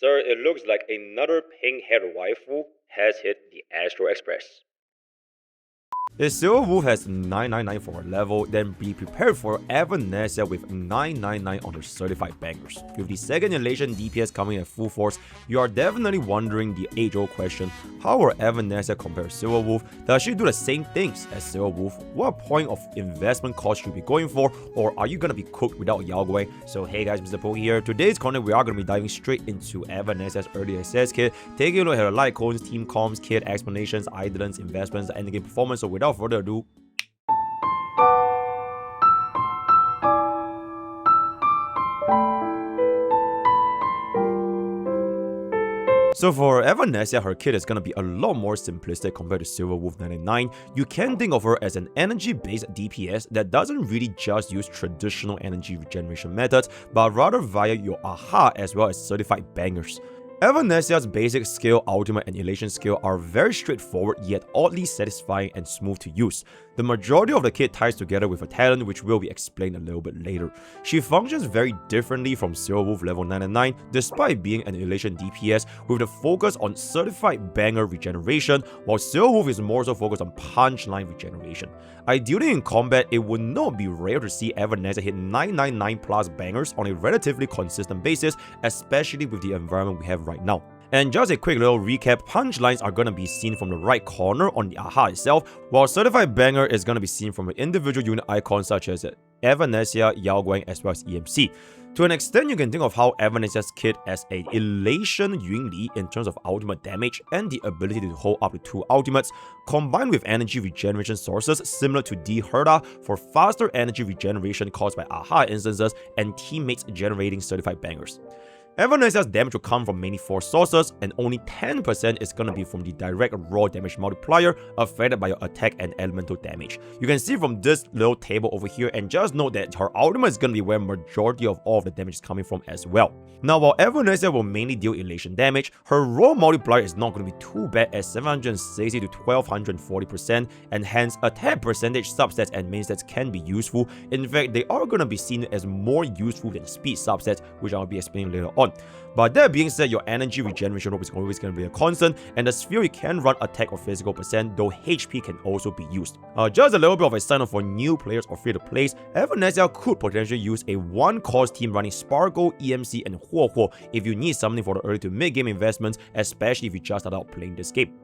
Sir, it looks like another pink-haired waifu has hit the Astro Express. If Silver Wolf has 999 for her level, then be prepared for Evanescia with 999 on her certified bangers. With the second elation DPS coming at full force, you are definitely wondering the age-old question, how will Evanescia compare to Silver Wolf? Does she do the same things as Silver Wolf? What point of investment cost should you be going for? Or are you gonna be cooked without Yaogwei? So hey guys, MrPokke here. Today's content we are gonna be diving straight into Evanescia's early access kit, taking a look at her light cones, team comms, kit explanations, Eidolons, investments, endgame performance. So without further ado, so for Evanescia, her kit is gonna be a lot more simplistic compared to Silver Wolf 99. You can think of her as an energy-based DPS that doesn't really just use traditional energy regeneration methods, but rather via your AHA as well as certified bangers. Evanescia's basic skill, ultimate, and elation skill are very straightforward yet oddly satisfying and smooth to use. The majority of the kit ties together with a talent which will be explained a little bit later. She functions very differently from Silver Wolf level 99 despite being an elation DPS with the focus on certified banger regeneration, while Silver Wolf is more so focused on punchline regeneration. Ideally in combat, it would not be rare to see Evanescia hit 999 plus bangers on a relatively consistent basis, especially with the environment we have right now. And just a quick little recap, punchlines are gonna be seen from the right corner on the AHA itself, while certified banger is gonna be seen from an individual unit icon such as Evanescia, Yaogwei, as well as EMC. To an extent, you can think of how Evanescia's kit as a elation Yunli in terms of ultimate damage and the ability to hold up to 2 ultimates, combined with energy regeneration sources similar to D Herda for faster energy regeneration caused by AHA instances and teammates generating certified bangers. Evanescia's damage will come from mainly 4 sources, and only 10% is gonna be from the direct raw damage multiplier affected by your attack and elemental damage. You can see from this little table over here, and just note that her ultimate is gonna be where majority of all of the damage is coming from as well. Now, while Evanescia will mainly deal elation damage, her raw multiplier is not gonna be too bad at 760 to 1240%, and hence attack percentage subsets and main stats can be useful. In fact, they are gonna be seen as more useful than speed subsets, which I'll be explaining later on. But that being said, your energy regeneration rope is always going to be a constant, and the sphere can run attack or physical percent, though HP can also be used. Just a little bit of a sign up for new players or free to plays, Evanescia could potentially use a 1-cost team running Sparkle, EMC, and Huo if you need something for the early to mid-game investments, especially if you just start out playing this game.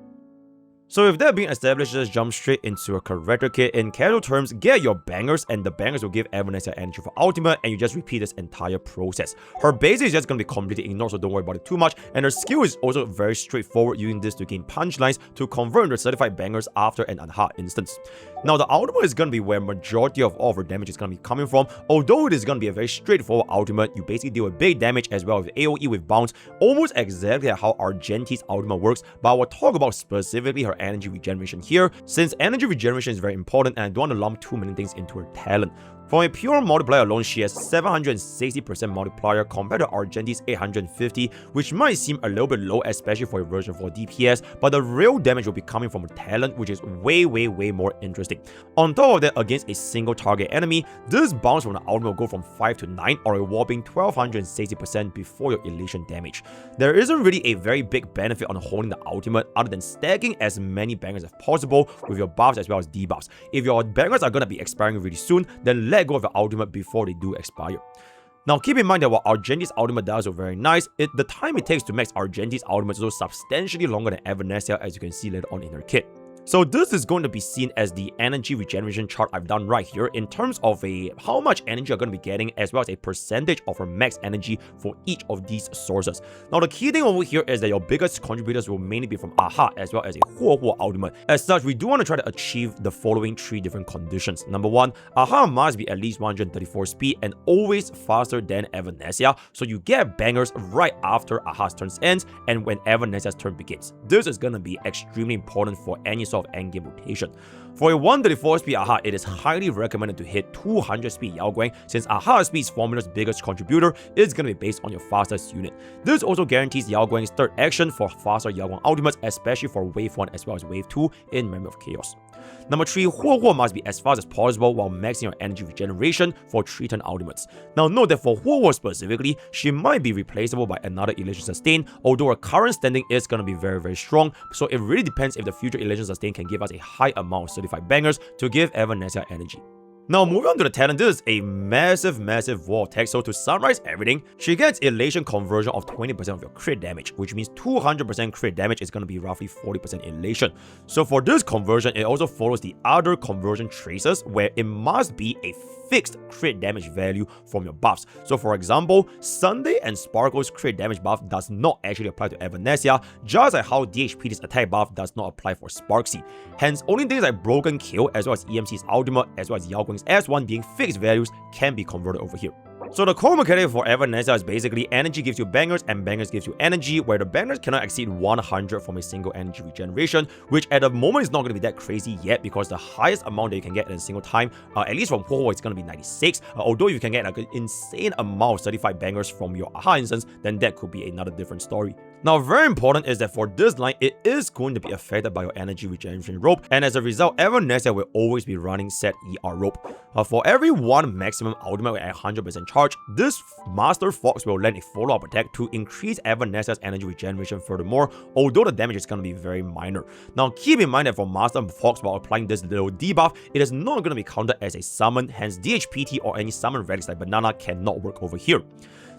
So with that being established, let's jump straight into a character kit. In casual terms, get your bangers, and the bangers will give Evanescia energy for ultimate, and you just repeat this entire process. Her base is just going to be completely ignored, so don't worry about it too much, and her skill is also very straightforward, using this to gain punchlines to convert into certified bangers after an AHA instance. Now the ultimate is going to be where majority of all of her damage is going to be coming from. Although it is going to be a very straightforward ultimate, you basically deal with big damage as well as AoE with bounce, almost exactly how Argenti's ultimate works, but I will talk about specifically her energy regeneration here, since energy regeneration is very important and I don't want to lump too many things into her talent. From a pure multiplier alone, she has 760% multiplier compared to Argenti's 850, which might seem a little bit low, especially for a version 4 DPS, but the real damage will be coming from her talent, which is way more interesting. On top of that, against a single target enemy, this bounce from the ultimate will go from 5 to 9 or a whopping 1260% before your elation damage. There isn't really a very big benefit on holding the ultimate other than stacking as many bangers as possible with your buffs as well as debuffs. If your bangers are gonna be expiring really soon, then let go of the ultimate before they do expire. Now keep in mind that while Argenti's ultimate does look very nice, the time it takes to max Argenti's ultimate is also substantially longer than Evanescia, as you can see later on in her kit. So this is going to be seen as the energy regeneration chart I've done right here in terms of how much energy you're going to be getting as well as a percentage of her max energy for each of these sources. Now the key thing over here is that your biggest contributors will mainly be from AHA as well as a Huo ultimate. As such, we do want to try to achieve the following 3 different conditions. Number 1, AHA must be at least 134 speed and always faster than Evanescia, so you get bangers right after AHA's turn ends and when Evanescia's turn begins. This is going to be extremely important for any sort of endgame rotation. For a 134 speed Aha, it is highly recommended to hit 200 speed Yao Guang, since Aha Speed's formula's biggest contributor is going to be based on your fastest unit. This also guarantees Yao Guang's third action for faster Yao Guang ultimates, especially for Wave 1 as well as Wave 2 in Memory of Chaos. Number 3, Huo must be as fast as possible while maxing your energy regeneration for 3-turn ultimates. Now note that for Huo specifically, she might be replaceable by another Elation Sustain, although her current standing is going to be very strong, so it really depends if the future Elation Sustain can give us a high amount of certified bangers to give Evanescia energy. Now moving on to the talent, this is a massive wall of text. So to summarize everything, she gets elation conversion of 20% of your crit damage, which means 200% crit damage is going to be roughly 40% elation. So for this conversion, it also follows the other conversion traces where it must be a fixed crit damage value from your buffs. So for example, Sunday and Sparkle's crit damage buff does not actually apply to Evanescia, just like how DHPT's attack buff does not apply for Sparksy. Hence, only things like Broken Kill as well as EMC's ultimate as well as Yao Guang's S1 being fixed values can be converted over here. So the core mechanic for Evanescia is basically energy gives you bangers and bangers gives you energy, where the bangers cannot exceed 100 from a single energy regeneration, which at the moment is not going to be that crazy yet because the highest amount that you can get in a single time, at least from Huo, it's going to be 96. Although you can get like an insane amount of certified bangers from your Aha instance, then that could be another different story. Now, very important is that for this line, it is going to be affected by your energy regeneration rope, and as a result, Evanescia will always be running set ER rope. For every one maximum ultimate at 100% charge, this Master Fox will land a follow-up attack to increase Evanescia's energy regeneration furthermore, although the damage is going to be very minor. Now, keep in mind that for Master Fox, while applying this little debuff, it is not going to be counted as a summon, hence DHPT or any summon relics like Banana cannot work over here.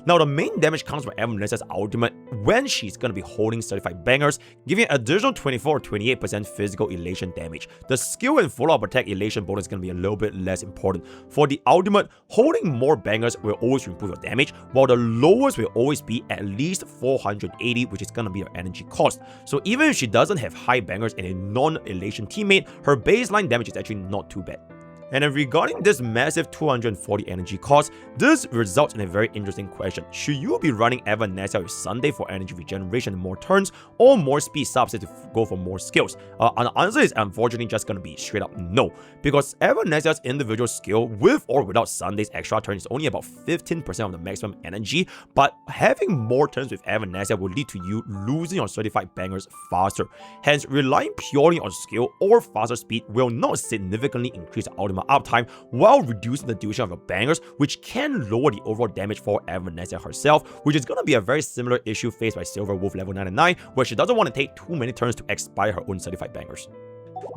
Now, the main damage comes from Evanescia's ultimate when she's going to be holding certified bangers, giving an additional 24 or 28% physical elation damage. The skill and follow-up attack elation bonus is going to be a little bit less important. For the ultimate, holding more bangers will always improve your damage, while the lowest will always be at least 480, which is going to be your energy cost. So even if she doesn't have high bangers and a non-elation teammate, her baseline damage is actually not too bad. And then regarding this massive 240 energy cost, this results in a very interesting question. Should you be running Evanescia with Sunday for energy regeneration and more turns, or more speed subset to go for more skills? And the answer is unfortunately just going to be straight up no, because Evanescia's individual skill with or without Sunday's extra turn is only about 15% of the maximum energy, but having more turns with Evanescia will lead to you losing your certified bangers faster. Hence, relying purely on skill or faster speed will not significantly increase the ultimate uptime while reducing the duration of your bangers, which can lower the overall damage for Evanescia herself, which is going to be a very similar issue faced by Silver Wolf level 99, where she doesn't want to take too many turns to expire her own certified bangers.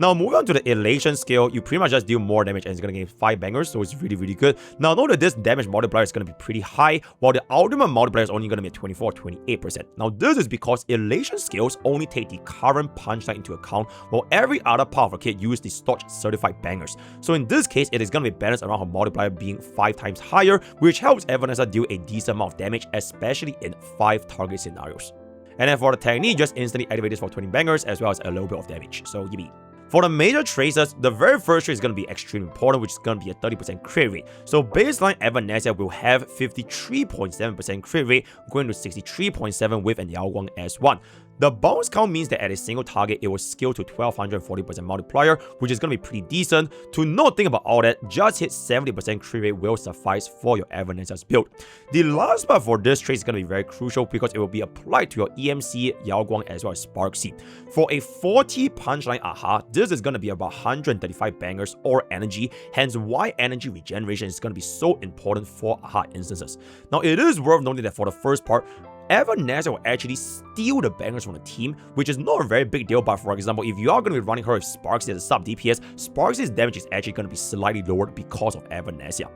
Now, moving on to the elation skill, you pretty much just deal more damage and it's going to gain 5 bangers, so it's really good. Now, note that this damage multiplier is going to be pretty high, while the ultimate multiplier is only going to be 24 or 28%. Now, this is because elation skills only take the current punchline into account, while every other part of her kit uses the Stotch certified bangers. So in this case, it is going to be balanced around her multiplier being 5 times higher, which helps Evanescia deal a decent amount of damage, especially in 5 target scenarios. And then for the technique, just instantly activate this for 20 bangers as well as a little bit of damage. So yippee. For the major traces, the very first trait is going to be extremely important, which is going to be a 30% crit rate. So baseline Evanescia will have 53.7% crit rate, going to 63.7 with an Yao Guang S1. The bounce count means that at a single target, it will scale to 1240% multiplier, which is going to be pretty decent. To not think about all that, just hit 70% crit rate will suffice for your Evanescia's build. The last part for this trait is going to be very crucial because it will be applied to your EMC, Yao Guang, as well as Sparksy. For a 40 punchline Aha, this is going to be about 135 bangers or energy, hence why energy regeneration is going to be so important for Aha instances. Now, it is worth noting that for the first part, Evanescia will actually steal the bangers from the team, which is not a very big deal, but for example, if you are going to be running her with Sparksy as a sub DPS, Sparksy's damage is actually going to be slightly lowered because of Evanescia.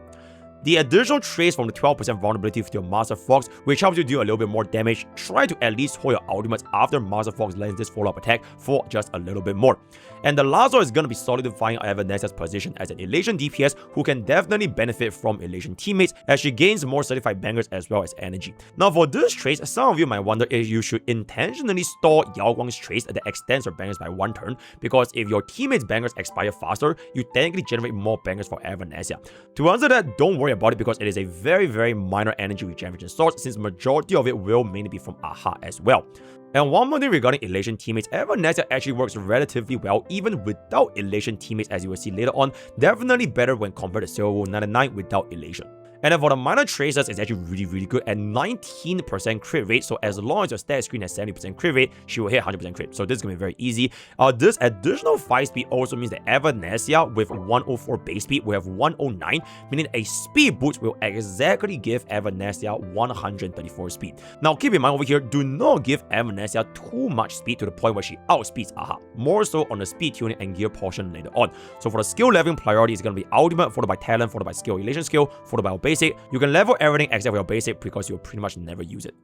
The additional trace from the 12% vulnerability to your Master Fox, which helps you do a little bit more damage, try to at least hold your ultimates after Master Fox lands this follow-up attack for just a little bit more. And the last one is going to be solidifying Evanescia's position as an elation DPS who can definitely benefit from elation teammates as she gains more certified bangers as well as energy. Now for this trace, some of you might wonder if you should intentionally store Yao Guang's trace that extends her bangers by 1 turn, because if your teammates' bangers expire faster, you technically generate more bangers for Evanescia. To answer that, don't worry worry about it because it is a very minor energy regeneration source, since majority of it will mainly be from AHA as well. And one more thing regarding Elation teammates, Evanescia actually works relatively well even without Elation teammates, as you will see later on. Definitely better when compared to Silver Wolf 99 without Elation. And then for the minor tracers, it's actually really good at 19% crit rate. So as long as your stat screen has 70% crit rate, she will hit 100% crit. So this is going to be very easy. This additional 5 speed also means that Evanescia with 104 base speed will have 109, meaning a speed boost will exactly give Evanescia 134 speed. Now keep in mind over here, do not give Evanescia too much speed to the point where she outspeeds AHA. More so on the speed tuning and gear portion later on. So for the skill leveling priority, it's going to be ultimate, followed by talent, followed by skill elation skill, followed by basic. You can level everything except for your basic because you'll pretty much never use it.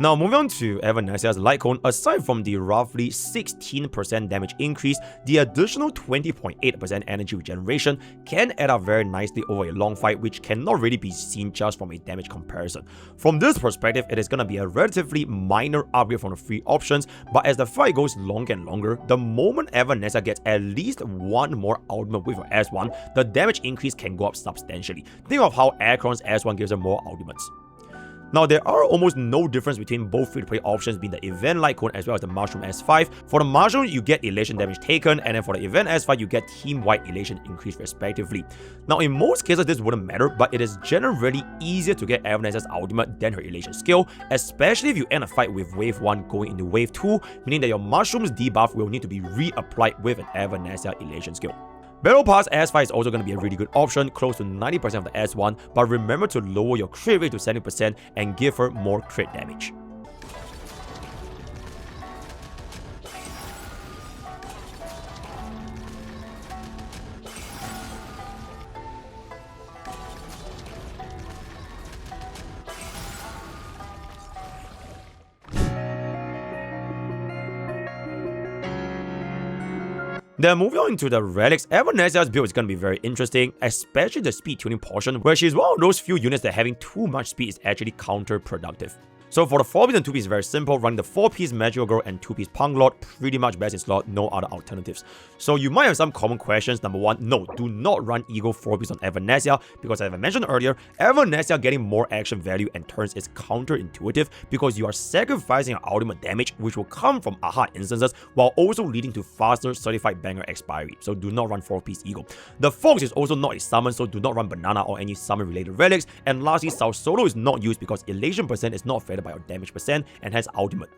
Now moving on to Evanescia's Light Cone, aside from the roughly 16% damage increase, the additional 20.8% energy regeneration can add up very nicely over a long fight, which cannot really be seen just from a damage comparison. From this perspective, it is going to be a relatively minor upgrade from the free options, but as the fight goes longer and longer, the moment Evanescia gets at least one more ultimate with her S1, the damage increase can go up substantially. Think of how Acheron's S1 gives her more ultimates. Now, there are almost no difference between both free-to-play options being the Event Light Cone as well as the Mushroom S5. For the Mushroom, you get Elation damage taken, and then for the Event S5, you get team-wide Elation increase respectively. Now, in most cases, this wouldn't matter, but it is generally easier to get Evanescia's ultimate than her Elation skill, especially if you end a fight with Wave 1 going into Wave 2, meaning that your Mushroom's debuff will need to be reapplied with an Evanescia Elation skill. Battle Pass S5 is also going to be a really good option, close to 90% of the S1, but remember to lower your crit rate to 70% and give her more crit damage. Then moving on to the Relics, Evanescia's build is going to be very interesting, especially the speed tuning portion, where she's one of those few units that having too much speed is actually counterproductive. So for the 4-piece and 2-piece, very simple, running the 4-piece Magical Girl and 2-piece Punk Lord, pretty much best in slot, no other alternatives. So you might have some common questions. Number one, no, do not run Eagle 4-piece on Evanescia, because as I mentioned earlier, Evanescia getting more action value and turns is counterintuitive because you are sacrificing your ultimate damage, which will come from AHA instances, while also leading to faster certified banger expiry. So do not run 4-piece Eagle. The Fox is also not a summon, so do not run Banana or any summon related relics. And lastly, South Solo is not used because elation percent is not affected by your damage percent and has ultimate.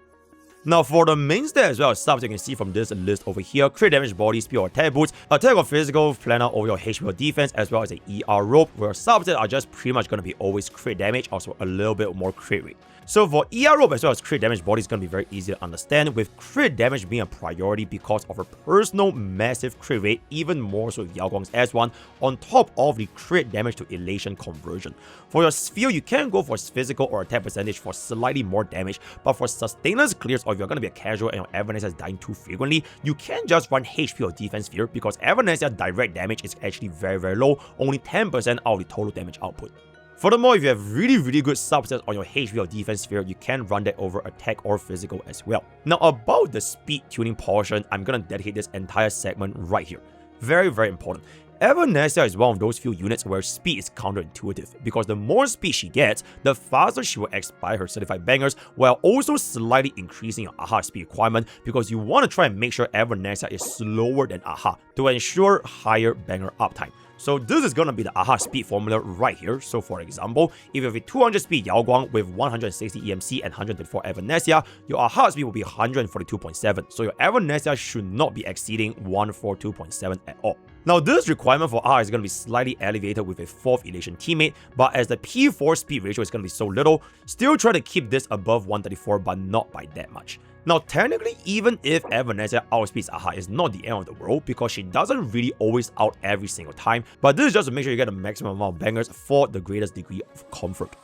Now for the main stat as well as subs, you can see from this list over here: crit damage, body, speed or attack boots, attack or physical, planner over your HP or defense, as well as a ER rope, where subsets are just pretty much going to be always crit damage, also a little bit more crit rate. So for ER rope as well as crit damage, body is going to be very easy to understand, with crit damage being a priority because of her personal massive crit rate, even more so with Yao Guang's S1, on top of the crit damage to elation conversion. For your sphere, you can go for physical or attack percentage for slightly more damage, but for sustainers, clears, or if you're going to be a casual and your Evanescia is dying too frequently, you can just run HP or defense sphere because Evanescia direct damage is actually very low, only 10% out of the total damage output. Furthermore, if you have really good subsets on your HP or defense sphere, you can run that over attack or physical as well. Now about the speed tuning portion, I'm gonna dedicate this entire segment right here. Very important. Evanescia is one of those few units where speed is counterintuitive, because the more speed she gets, the faster she will expire her certified bangers, while also slightly increasing your AHA speed requirement, because you want to try and make sure Evanescia is slower than AHA to ensure higher banger uptime. So this is gonna be the AHA speed formula right here. So for example, if you have a 200 speed Yao Guang with 160 EMC and 134 Evanescia, your AHA speed will be 142.7. So your Evanescia should not be exceeding 142.7 at all. Now this requirement for AHA is going to be slightly elevated with a 4th elation teammate, but as the P4 speed ratio is going to be so little, still try to keep this above 134, but not by that much. Now technically, even if Evanescia outspeeds AHA, is not the end of the world because she doesn't really always out every single time, but this is just to make sure you get the maximum amount of bangers for the greatest degree of comfort.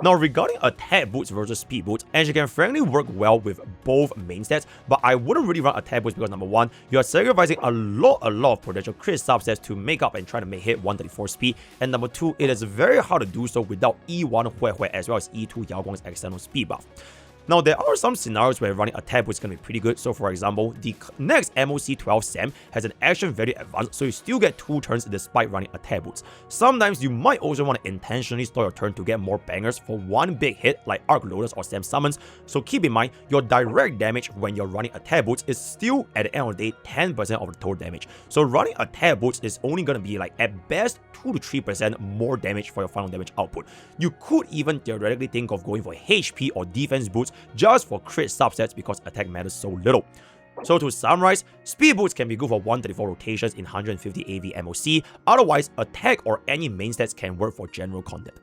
Now regarding attack boots versus speed boots, and she can frankly work well with both main stats, but I wouldn't really run attack boots because number one, you are sacrificing a lot of potential crit subsets to make up and try to make hit 134 speed, and number two, it is very hard to do so without E1 Hui Hui as well as E2 Yao Guang's external speed buff. Now, there are some scenarios where running attack boost is going to be pretty good. So, for example, the next MOC 12 SAM has an action value advance, so you still get 2 turns despite running attack boots. Sometimes you might also want to intentionally store your turn to get more bangers for one big hit like Arc Lotus or SAM Summons, so keep in mind your direct damage when you're running attack boots is still at the end of the day 10% of the total damage. So running attack boots is only going to be like at best 2 to 3% more damage for your final damage output. You could even theoretically think of going for HP or defense boots just for crit subsets because attack matters so little. So to summarize, speed boots can be good for 134 rotations in 150 AV MOC, otherwise attack or any main stats can work for general content.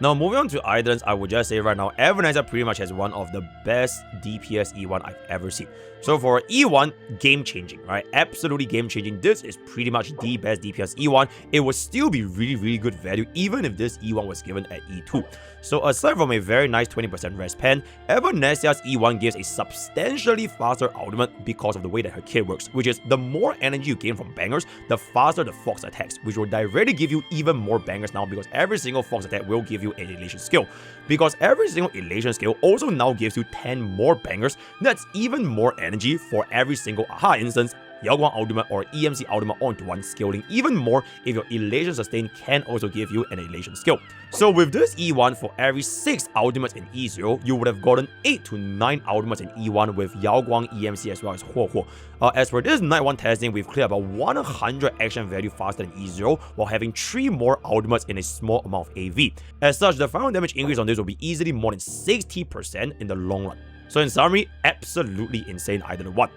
Now, moving on to Eidolons, I would just say right now, Evanescia pretty much has one of the best DPS E1 I've ever seen. So for E1, game-changing, right? Absolutely game-changing. This is pretty much the best DPS E1. It would still be really good value even if this E1 was given at E2. So aside from a very nice 20% res pen, Evanescia's E1 gives a substantially faster ultimate because of the way that her kit works, which is the more energy you gain from bangers, the faster the Fox attacks, which will directly give you even more bangers now because every single Fox attack will give you an elation skill. Because every single elation skill also now gives you 10 more bangers, that's even more energy for every single aha instance, Yaoguang ultimate or EMC ultimate onto one scaling, even more if your elation sustain can also give you an elation skill. So with this E1, for every 6 ultimates in E0, you would have gotten 8 to 9 ultimates in E1 with Yaoguang, EMC as well as Huo. As for this night 1 testing, we've cleared about 100 action value faster than E0 while having 3 more ultimates in a small amount of AV. As such, the final damage increase on this will be easily more than 60% in the long run. So in summary, absolutely insane Eidolon 1.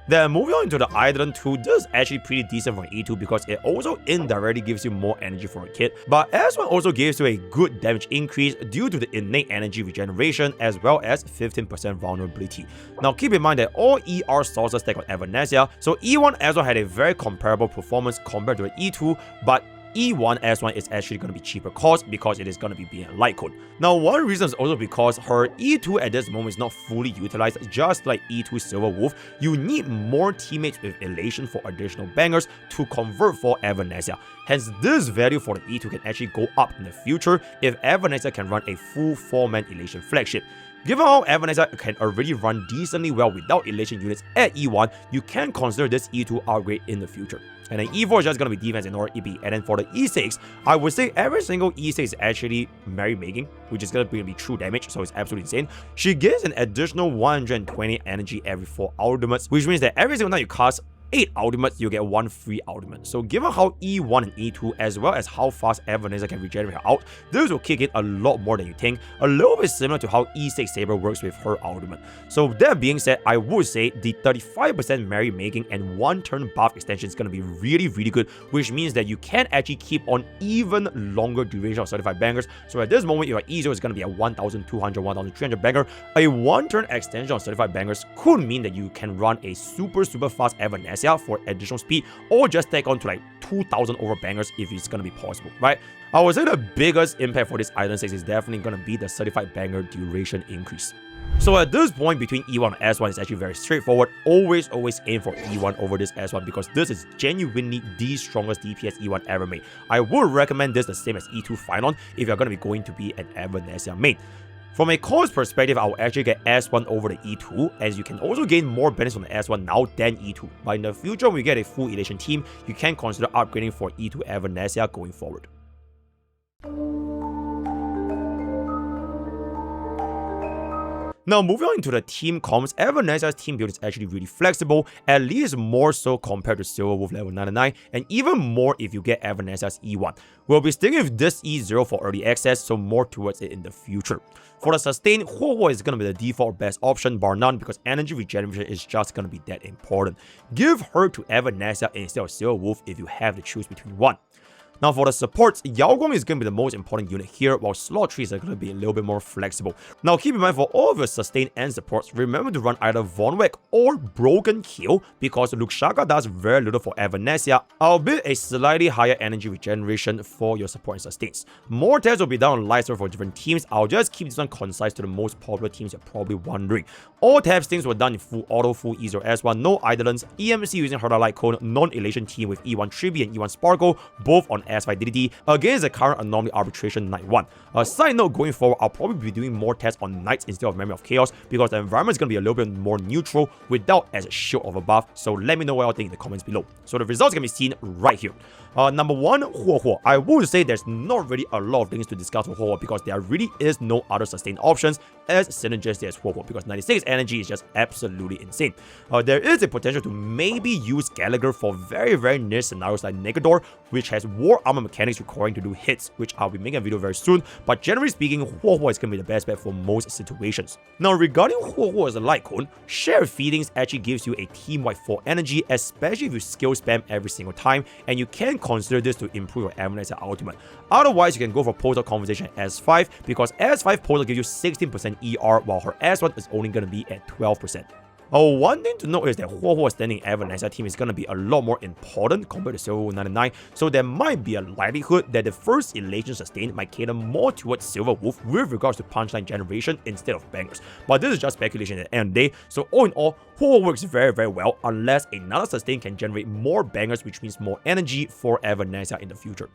Then moving on into the Eidolon 2, this is actually pretty decent for E2 because it also indirectly gives you more energy for a kit, but S1 also gives you a good damage increase due to the innate energy regeneration as well as 15% vulnerability. Now keep in mind that all ER sources stack on Evanescia, so E1 S1 had a very comparable performance compared to E2, but E1 S1 is actually going to be cheaper cost because it is going to be being a light code. Now, one reason is also because her E2 at this moment is not fully utilized, just like E2 Silver Wolf. You need more teammates with elation for additional bangers to convert for Evanescia. Hence, this value for the E2 can actually go up in the future if Evanescia can run a full 4-man elation flagship. Given how Evanescia can already run decently well without elation units at E1, you can consider this E2 upgrade in the future. And then E4 is just going to be defense and or EP. And then for the E6, I would say every single E6 is actually merry-making, which is going to be true damage, so it's absolutely insane. She gets an additional 120 energy every 4 ultimates, which means that every single time you cast 8 ultimates, you get 1 free ultimate. So given how E1 and E2 as well as how fast Evanescia can regenerate her ult, this will kick in a lot more than you think, a little bit similar to how E6 Saber works with her ultimate. So that being said, I would say the 35% merry making and 1 turn buff extension is going to be really good, which means that you can actually keep on even longer duration of certified bangers. So at this moment, your E0 is going to be a 1200, 1300 banger. A 1 turn extension of certified bangers could mean that you can run a super fast Evanescia for additional speed, or just take on to like 2000 over bangers if it's going to be possible, right? I would say the biggest impact for this Eidolon 6 is definitely going to be the certified banger duration increase. So at this point between E1 and S1 is actually very straightforward. Always aim for E1 over this S1 because this is genuinely the strongest DPS E1 ever made. I would recommend this the same as E2 Phylon if you're going to be going to be an Evanescia main. From a cost perspective, I will actually get S1 over the E2, as you can also gain more benefits from the S1 now than E2. But in the future, when we get a full elation team, you can consider upgrading for E2 Evanescia going forward. Now, moving on into the team comps, Evanescia's team build is actually really flexible, at least more so compared to Silver Wolf level 99, and even more if you get Evanescia's E1. We'll be sticking with this E0 for early access, so more towards it in the future. For the sustain, Huo is going to be the default best option, bar none, because energy regeneration is just going to be that important. Give her to Evanescia instead of Silver Wolf if you have to choose between one. Now for the supports, Yaoguang is going to be the most important unit here, while slot trees are going to be a little bit more flexible. Now keep in mind, for all of your sustain and supports, remember to run either Von Weg or Broken Kill, because Luxaka does very little for Evanescia, albeit a slightly higher energy regeneration for your support and sustains. More tests will be done on live server for different teams. I'll just keep this one concise to the most popular teams you're probably wondering. All testings were done in full auto, full E0 S1, no Eidolons, EMC using Herda Light Cone, non-elation team with E1 Tribi and E1 Sparkle, both on S5 DDD against the current Anomaly Arbitration Knight 1. A side note, going forward, I'll probably be doing more tests on Knights instead of Memory of Chaos because the environment is going to be a little bit more neutral without as a shield of a buff, so let me know what you think in the comments below. So the results can be seen right here. Number 1, Huo. I would say there's not really a lot of things to discuss with Huo because there really is no other sustained options as synergistic as Huo because 96 energy is just absolutely insane. There is a potential to maybe use Gallagher for very near scenarios like Negador, which has war armor mechanics requiring to do hits, which I'll be making a video very soon, but generally speaking, Huo is going to be the best bet for most situations. Now regarding Huo as a Lycon, Shared Feelings actually gives you a team-wide 4 energy, especially if you skill spam every single time, and you can consider this to improve your Evanescia ultimate. Otherwise, you can go for Portal Conversation S5 because S5 Portal gives you 16% ER while her S1 is only going to be at 12%. One thing to note is that Huo standing Evanescia team is going to be a lot more important compared to Silver Wolf 99, so there might be a likelihood that the first Elation Sustain might cater more towards Silver Wolf with regards to punchline generation instead of bangers. But this is just speculation at the end of the day, so all in all, Huo works very well unless another Sustain can generate more bangers, which means more energy for Evanescia in the future.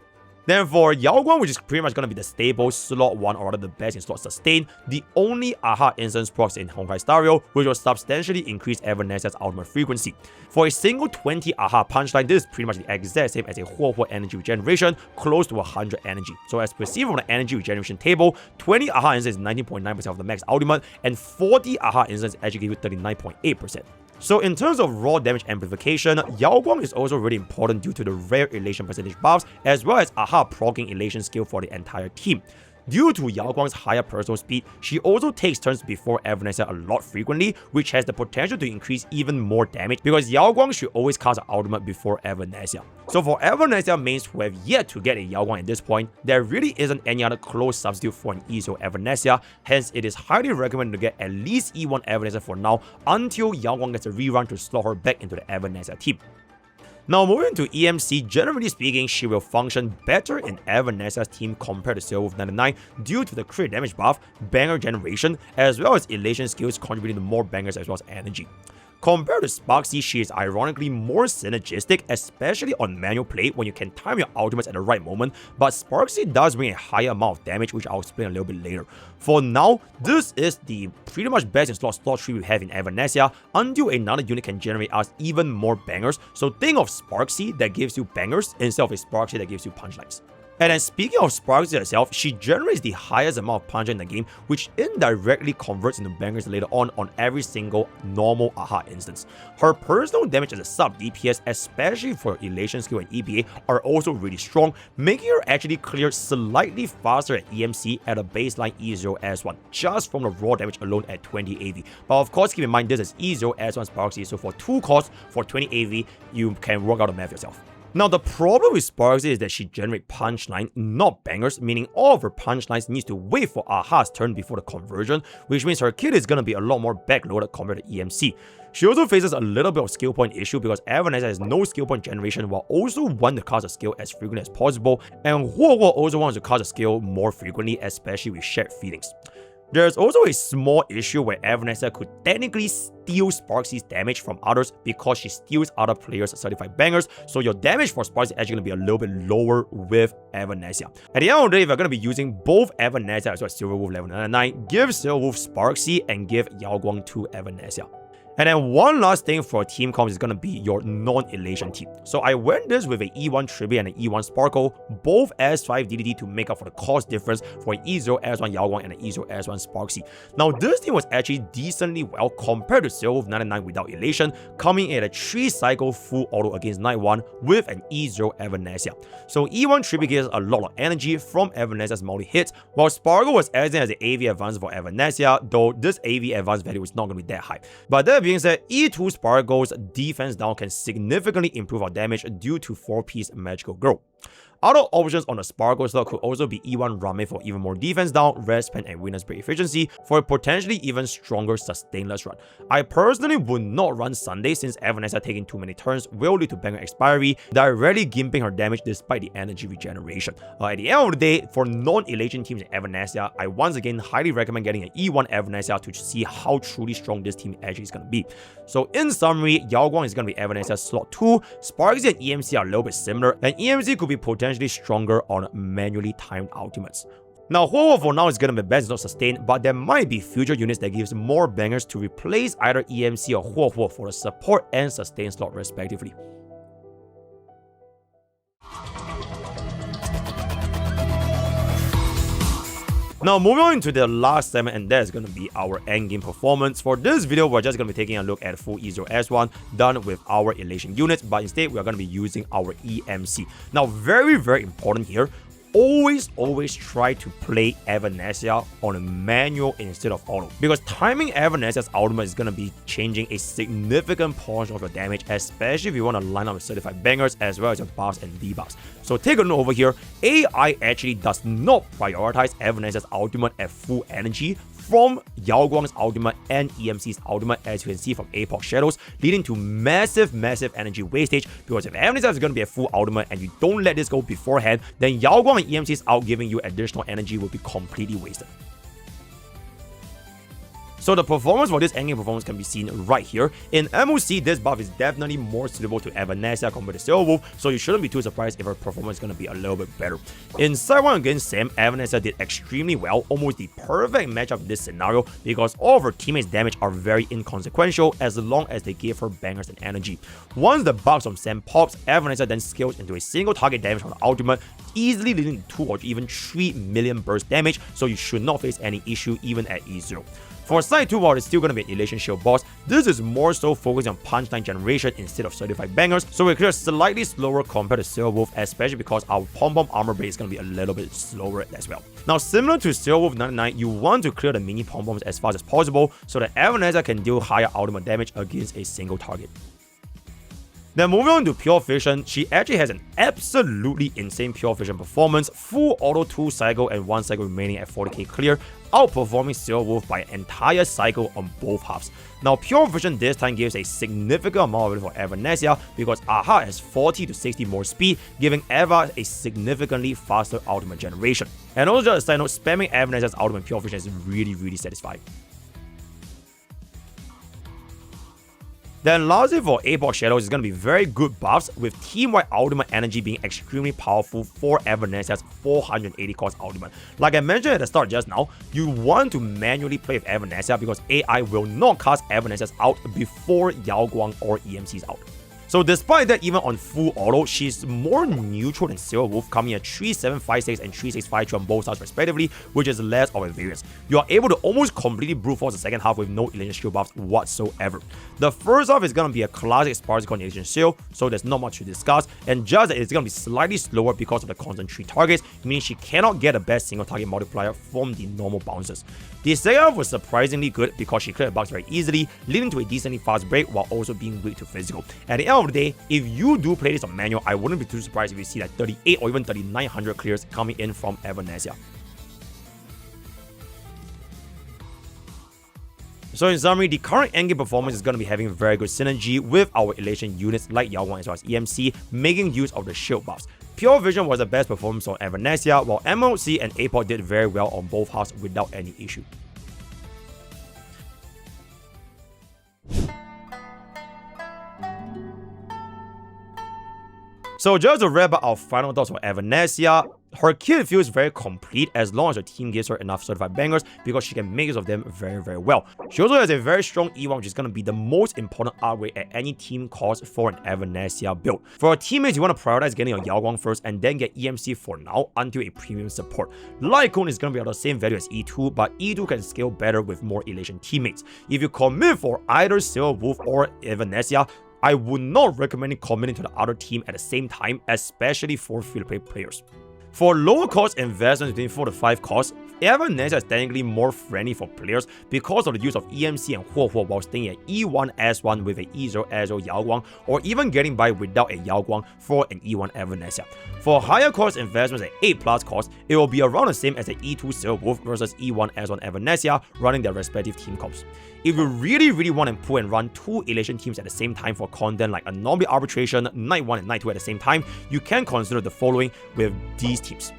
Then for Yao Guang, which is pretty much going to be the stable slot 1 or rather the best in slot sustain, the only aha instance procs in Honkai Stereo, which will substantially increase Evanescia's ultimate frequency. For a single 20 aha punchline, this is pretty much the exact same as a Huo energy regeneration, close to 100 energy. So as perceived from the energy regeneration table, 20 aha instance is 19.9% of the max ultimate, and 40 aha instance actually give you 39.8%. So in terms of raw damage amplification, Yao Guang is also really important due to the rare elation percentage buffs as well as aha proccing elation skill for the entire team. Due to Yao Guang's higher personal speed, she also takes turns before Evanescia a lot frequently, which has the potential to increase even more damage because Yao Guang should always cast her ultimate before Evanescia. So for Evanescia mains who have yet to get a Yao Guang at this point, there really isn't any other close substitute for an E0 Evanescia, hence it is highly recommended to get at least E1 Evanescia for now until Yao Guang gets a rerun to slot her back into the Evanescia team. Now moving to EMC, generally speaking, she will function better in Evanescia's team compared to Silver Wolf 99 due to the crit damage buff, banger generation, as well as elation skills contributing to more bangers as well as energy. Compared to Sparksy, she is ironically more synergistic, especially on manual play when you can time your ultimates at the right moment, but Sparksy does bring a higher amount of damage, which I'll explain a little bit later. For now, this is the pretty much best in slot 3 we have in Evanescia until another unit can generate us even more bangers, so think of Sparksy that gives you bangers instead of a Sparksy that gives you punchlines. And then speaking of Sparksy herself, she generates the highest amount of punch in the game, which indirectly converts into bangers later on every single normal aha instance. Her personal damage as a sub DPS, especially for elation skill and EBA, are also really strong, making her actually clear slightly faster at EMC at a baseline E0S1, just from the raw damage alone at 20 AV. But of course, keep in mind this is E0S1 Sparksy, so for 2 costs for 20 AV, you can work out the math yourself. Now, the problem with Sparksy is that she generates punchline, not bangers, meaning all of her punchlines needs to wait for Aha's turn before the conversion, which means her kit is gonna be a lot more backloaded compared to EMC. She also faces a little bit of skill point issue because Evanescia has no skill point generation while also wanting to cast a skill as frequently as possible, and Huo also wants to cast a skill more frequently, especially with Shared Feelings. There's also a small issue where Evanescia could technically steal Sparksy's damage from others because she steals other players' certified bangers, so your damage for Sparksy is actually going to be a little bit lower with Evanescia. At the end of the day, if you're going to be using both Evanescia as well as Silver Wolf level 99, give Silver Wolf Sparksy and give Yao Guang to Evanescia. And then one last thing for team comps is going to be your non-elation team. So I went this with an E1 Tribute and an E1 Sparkle, both S5 DDD to make up for the cost difference for an E0 S1 Yao Guang and an E0 S1 Sparksy. Now this team was actually decently well compared to Silver Wolf 99 without elation, coming in at a 3-cycle full auto against Knight 1 with an E0 Evanescia. So E1 Tribute gives a lot of energy from Evanescia's multi-hits, while Sparkle was acting as an AV advance for Evanescia, though this AV advance value is not going to be that high. But that being said, E2 Sparkle's defense down can significantly improve our damage due to 4-piece magical girl. Other options on the Sparkle slot could also be E1 Rame for even more defense down, Rest Pen and Witness Break efficiency for a potentially even stronger sustainless run. I personally would not run Sunday since Evanescia taking too many turns will lead to banger expiry, directly gimping her damage despite the energy regeneration. At the end of the day, for non-elation teams in Evanescia, I once again highly recommend getting an E1 Evanescia to see how truly strong this team actually is going to be. So in summary, Yao Guang is going to be Evanescia's slot 2, Sparksy and EMC are a little bit similar, and EMC could be potentially potentially stronger on manually timed ultimates. Now, Huo for now is gonna be best not sustained, but there might be future units that gives more bangers to replace either EMC or Huo for the support and sustain slot respectively. Now, moving on to the last segment, and that is going to be our endgame performance. For this video, we're just going to be taking a look at full E0S1 done with our elation units, but instead, we are going to be using our EMC. Now, very, very important here. Always try to play Evanescia on a manual instead of auto, because timing Evanescia's ultimate is going to be changing a significant portion of your damage, especially if you want to line up with certified bangers as well as your buffs and debuffs. So take a note over here, AI actually does not prioritize Evanescia's ultimate at full energy from Yao Guang's ultimate and EMC's ultimate, as you can see from MrPokke shadows, leading to massive energy wastage, because if Evanescia is going to be a full ultimate and you don't let this go beforehand, then Yao Guang and EMC's out giving you additional energy will be completely wasted. So the performance for this endgame performance can be seen right here. In MOC, this buff is definitely more suitable to Evanescia compared to Silver Wolf, so you shouldn't be too surprised if her performance is going to be a little bit better. In Side 1 against Sam, Evanescia did extremely well, almost the perfect matchup in this scenario, because all of her teammates' damage are very inconsequential as long as they give her bangers and energy. Once the bugs from Sam pops, Evanescia then scales into a single target damage from the ultimate, easily leading to 2 or even 3 million burst damage, so you should not face any issue even at E0. For Side 2, while it's still going to be an Elation Shield boss, this is more so focused on punchline generation instead of certified bangers, so we clear slightly slower compared to Silver Wolf, especially because our pom-pom armor base is going to be a little bit slower as well. Now, similar to Silver Wolf 99, you want to clear the mini pom-poms as fast as possible so that Evanescia can deal higher ultimate damage against a single target. Then moving on to Pure Vision, she actually has an absolutely insane Pure Vision performance, full auto 2 cycle and 1 cycle remaining at 40k clear, outperforming Silver Wolf by an entire cycle on both halves. Now, Pure Vision this time gives a significant amount of it for Evanescia, because Aha has 40 to 60 more speed, giving Eva a significantly faster ultimate generation. And also just a side note, spamming Evanescia's ultimate Pure Vision is really satisfying. Then lastly, for MrPokke Shadows is going to be very good buffs, with team-wide ultimate energy being extremely powerful for Evanescia's 480 cost ultimate. Like I mentioned at the start just now, you want to manually play with Evanescia because AI will not cast Evanescia's out before Yao Guang or EMC's out. So despite that, even on full auto, she's more neutral than Silver Wolf, coming at 3756 and 3653 on both sides respectively, which is less of a variance. You are able to almost completely brute force the second half with no Elation Shield buffs whatsoever. The first half is going to be a classic Sparticon Elation Shield, so there's not much to discuss, and just that it's going to be slightly slower because of the constant 3 targets, meaning she cannot get the best single target multiplier from the normal bouncers. The second half was surprisingly good because she cleared bugs very easily, leading to a decently fast break while also being weak to physical. At the end of the day, if you do play this on manual, I wouldn't be too surprised if you see like 38 or even 3900 clears coming in from Evanescia. So in summary, the current endgame performance is going to be having very good synergy with our elation units like Yao Guang as well as EMC, making use of the shield buffs. Pure Vision was the best performance on Evanescia, while MOC and MrPokke did very well on both halves without any issue. So just to wrap up our final thoughts for Evanescia, her kit feels very complete as long as her team gives her enough certified bangers, because she can make use of them very well. She also has a very strong E1, which is going to be the most important upgrade at any team cost for an Evanescia build. For her teammates, you want to prioritize getting your Yao Guang first and then get EMC for now until a premium support. Lycone is going to be at the same value as E2, but E2 can scale better with more elation teammates. If you commit for either Silver Wolf or Evanescia, I would not recommend committing to the other team at the same time, especially for free-to-play players. For lower cost investments between 4 to 5 costs, Evanescia is technically more friendly for players because of the use of EMC and Huo while staying at E1 S1 with a E0 S0 Yao Guang, or even getting by without a Yao Guang for an E1 Evanescia. For higher cost investments at 8+ cost, it will be around the same as the E2 Silver Wolf versus E1 S1 Evanescia running their respective team comps. If you really want to pull and run 2 elation teams at the same time for content like Anomaly Arbitration, Night 1 and Night 2 at the same time, you can consider the following with these teams.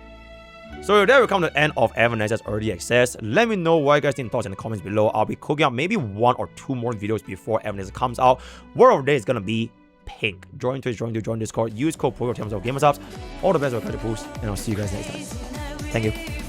So there we come to the end of Evanescia's early access. Let me know what you guys think thoughts in the comments below. I'll be cooking up maybe 1 or 2 more videos before Evanescia comes out. Word of the day is gonna be pink. Join Twitch, join Discord, use code POKE terms of GamerSubs. All the best with Creator Pools, and I'll see you guys next time. Thank you.